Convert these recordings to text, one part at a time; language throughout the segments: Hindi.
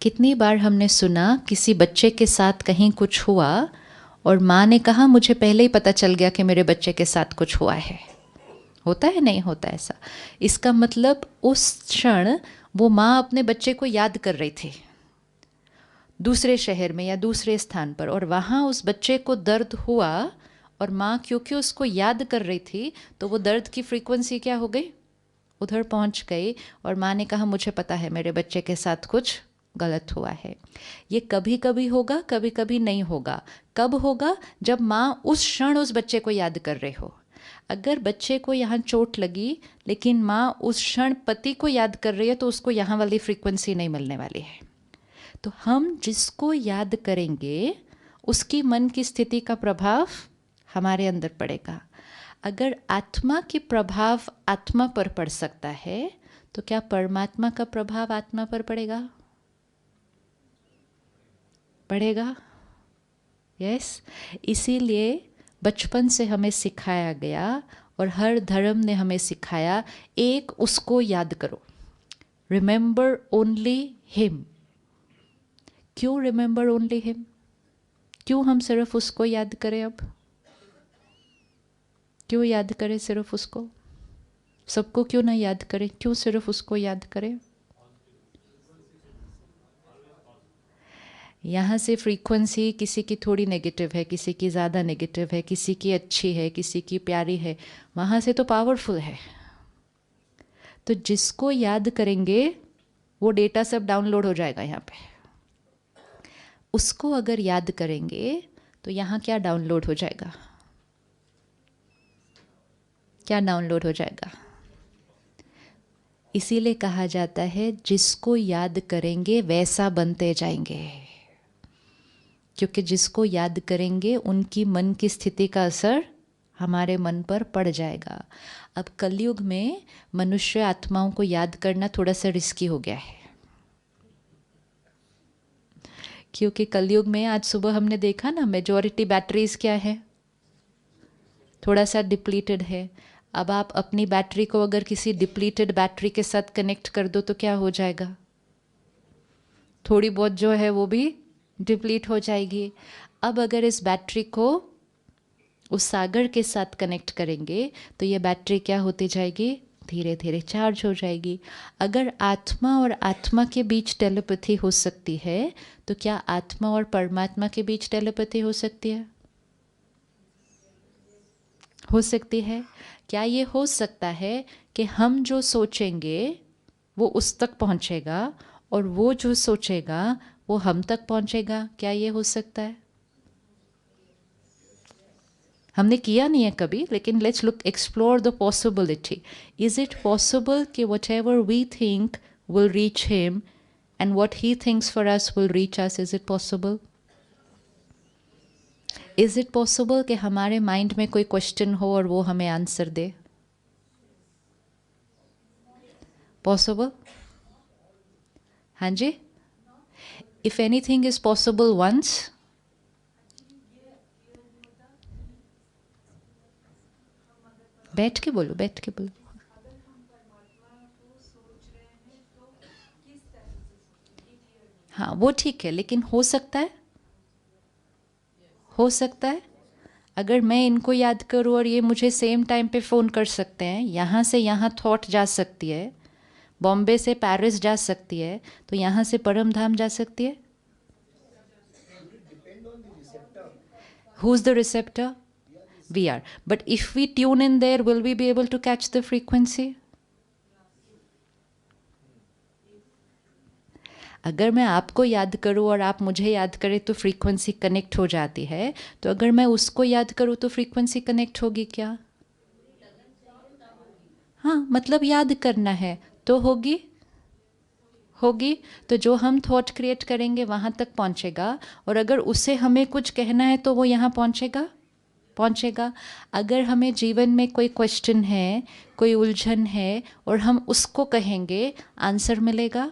कितनी बार हमने सुना किसी बच्चे के साथ कहीं कुछ हुआ और माँ ने कहा मुझे पहले ही पता चल गया कि मेरे बच्चे के साथ कुछ हुआ है। होता है नहीं होता ऐसा? इसका मतलब उस क्षण वो माँ अपने बच्चे को याद कर रही थी दूसरे शहर में या दूसरे स्थान पर, और वहाँ उस बच्चे को दर्द हुआ और माँ क्योंकि उसको याद कर रही थी तो वो दर्द की फ्रीक्वेंसी क्या हो गई, उधर पहुँच गई। और माँ ने कहा मुझे पता है मेरे बच्चे के साथ कुछ गलत हुआ है। ये कभी कभी होगा, कभी कभी नहीं होगा। कब होगा? जब माँ उस क्षण उस बच्चे को याद कर रहे हो। अगर बच्चे को यहाँ चोट लगी लेकिन माँ उस क्षण पति को याद कर रही है तो उसको यहाँ वाली फ्रीक्वेंसी नहीं मिलने वाली है। तो हम जिसको याद करेंगे उसकी मन की स्थिति का प्रभाव हमारे अंदर पड़ेगा। अगर आत्मा के प्रभाव आत्मा पर पड़ सकता है तो क्या परमात्मा का प्रभाव आत्मा पर पड़ेगा? पड़ेगा। यस। इसीलिए बचपन से हमें सिखाया गया और हर धर्म ने हमें सिखाया, एक उसको याद करो, रिमेंबर ओनली हिम। क्यों रिमेंबर ओनली हिम? क्यों हम सिर्फ उसको याद करें? अब क्यों याद करें सिर्फ उसको? सबको क्यों ना याद करें? क्यों सिर्फ उसको याद करें? यहाँ से फ्रीक्वेंसी किसी की थोड़ी नेगेटिव है, किसी की ज़्यादा नेगेटिव है, किसी की अच्छी है, किसी की प्यारी है, वहाँ से तो पावरफुल है। तो जिसको याद करेंगे वो डेटा सब डाउनलोड हो जाएगा यहाँ पे। उसको अगर याद करेंगे तो यहाँ क्या डाउनलोड हो जाएगा? क्या डाउनलोड हो जाएगा? इसीलिए कहा जाता है जिसको याद करेंगे वैसा बनते जाएंगे, क्योंकि जिसको याद करेंगे उनकी मन की स्थिति का असर हमारे मन पर पड़ जाएगा। अब कलयुग में मनुष्य आत्माओं को याद करना थोड़ा सा रिस्की हो गया है, क्योंकि कलयुग में आज सुबह हमने देखा ना, मेजॉरिटी बैटरीज क्या है, थोड़ा सा डिप्लीटेड है। अब आप अपनी बैटरी को अगर किसी डिप्लीटेड बैटरी के साथ कनेक्ट कर दो तो क्या हो जाएगा? थोड़ी बहुत जो है वो भी डिप्लीट हो जाएगी। अब अगर इस बैटरी को उस सागर के साथ कनेक्ट करेंगे तो ये बैटरी क्या होती जाएगी? धीरे धीरे चार्ज हो जाएगी। अगर आत्मा और आत्मा के बीच टेलीपैथी हो सकती है तो क्या आत्मा और परमात्मा के बीच टेलीपैथी हो सकती है? हो सकती है। क्या ये हो सकता है कि हम जो सोचेंगे वो उस तक पहुंचेगा और वो जो सोचेगा वो हम तक पहुंचेगा? क्या ये हो सकता है? हमने किया नहीं है कभी, लेकिन let's look, explore the possibility. Is it possible कि whatever we think will reach him and what he thinks for us will reach us? Is it possible? Is it possible कि हमारे माइंड में कोई क्वेश्चन हो और वो हमें आंसर दे? पॉसिबल? हाँ जी। If anything is possible once, बैठ के बोलो, बैठ के बोलो। हाँ वो ठीक है, लेकिन हो सकता है, हो सकता है। अगर मैं इनको याद करूँ और ये मुझे सेम टाइम पे फ़ोन कर सकते हैं, यहाँ से यहाँ थॉट जा सकती है, बॉम्बे से पेरिस जा सकती है, तो यहाँ से परम धाम जा सकती है। Who is the receptor? We are. But if we tune in there, will we be able to catch the frequency? अगर मैं आपको याद करूं और आप मुझे याद करें तो फ्रीक्वेंसी कनेक्ट हो जाती है, तो अगर मैं उसको याद करूं तो फ्रीक्वेंसी कनेक्ट होगी क्या? हाँ, मतलब याद करना है तो होगी, होगी। तो जो हम थॉट क्रिएट करेंगे वहाँ तक पहुँचेगा, और अगर उसे हमें कुछ कहना है तो वो यहाँ पहुँचेगा, पहुँचेगा। अगर हमें जीवन में कोई क्वेश्चन है, कोई उलझन है और हम उसको कहेंगे, आंसर मिलेगा,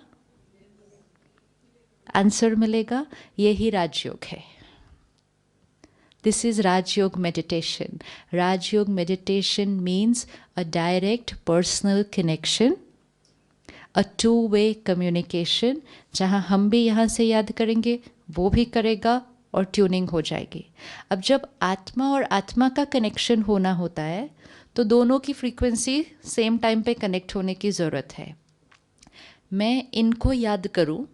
आंसर मिलेगा। यही राजयोग है। This is Rajyoga meditation. Rajyoga meditation means a direct personal connection, a two way communication, जहाँ हम भी यहाँ से याद करेंगे, वो भी करेगा और ट्यूनिंग हो जाएगी। अब जब आत्मा और आत्मा का कनेक्शन होना होता है तो दोनों की फ्रीक्वेंसी सेम टाइम पे कनेक्ट होने की ज़रूरत है। मैं इनको याद करूं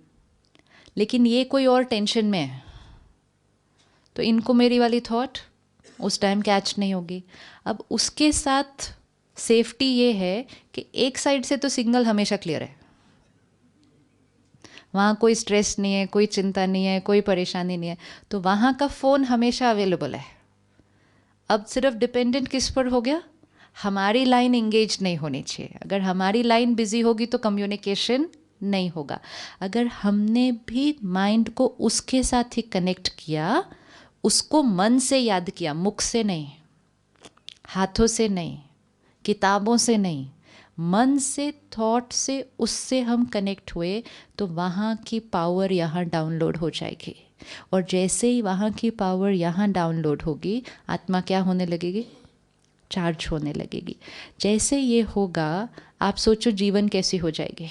लेकिन ये कोई और टेंशन में है तो इनको मेरी वाली थॉट उस टाइम कैच नहीं होगी। अब उसके साथ सेफ्टी ये है कि एक साइड से तो सिग्नल हमेशा क्लियर है, वहाँ कोई स्ट्रेस नहीं है, कोई चिंता नहीं है, कोई परेशानी नहीं है, तो वहाँ का फ़ोन हमेशा अवेलेबल है। अब सिर्फ डिपेंडेंट किस पर हो गया, हमारी लाइन इंगेज नहीं होनी चाहिए। अगर हमारी लाइन बिजी होगी तो कम्युनिकेशन नहीं होगा। अगर हमने भी माइंड को उसके साथ ही कनेक्ट किया, उसको मन से याद किया, मुख से नहीं, हाथों से नहीं, किताबों से नहीं, मन से, थॉट से उससे हम कनेक्ट हुए, तो वहाँ की पावर यहाँ डाउनलोड हो जाएगी। और जैसे ही वहाँ की पावर यहाँ डाउनलोड होगी, आत्मा क्या होने लगेगी, चार्ज होने लगेगी। जैसे ये होगा, आप सोचो जीवन कैसी हो जाएगी।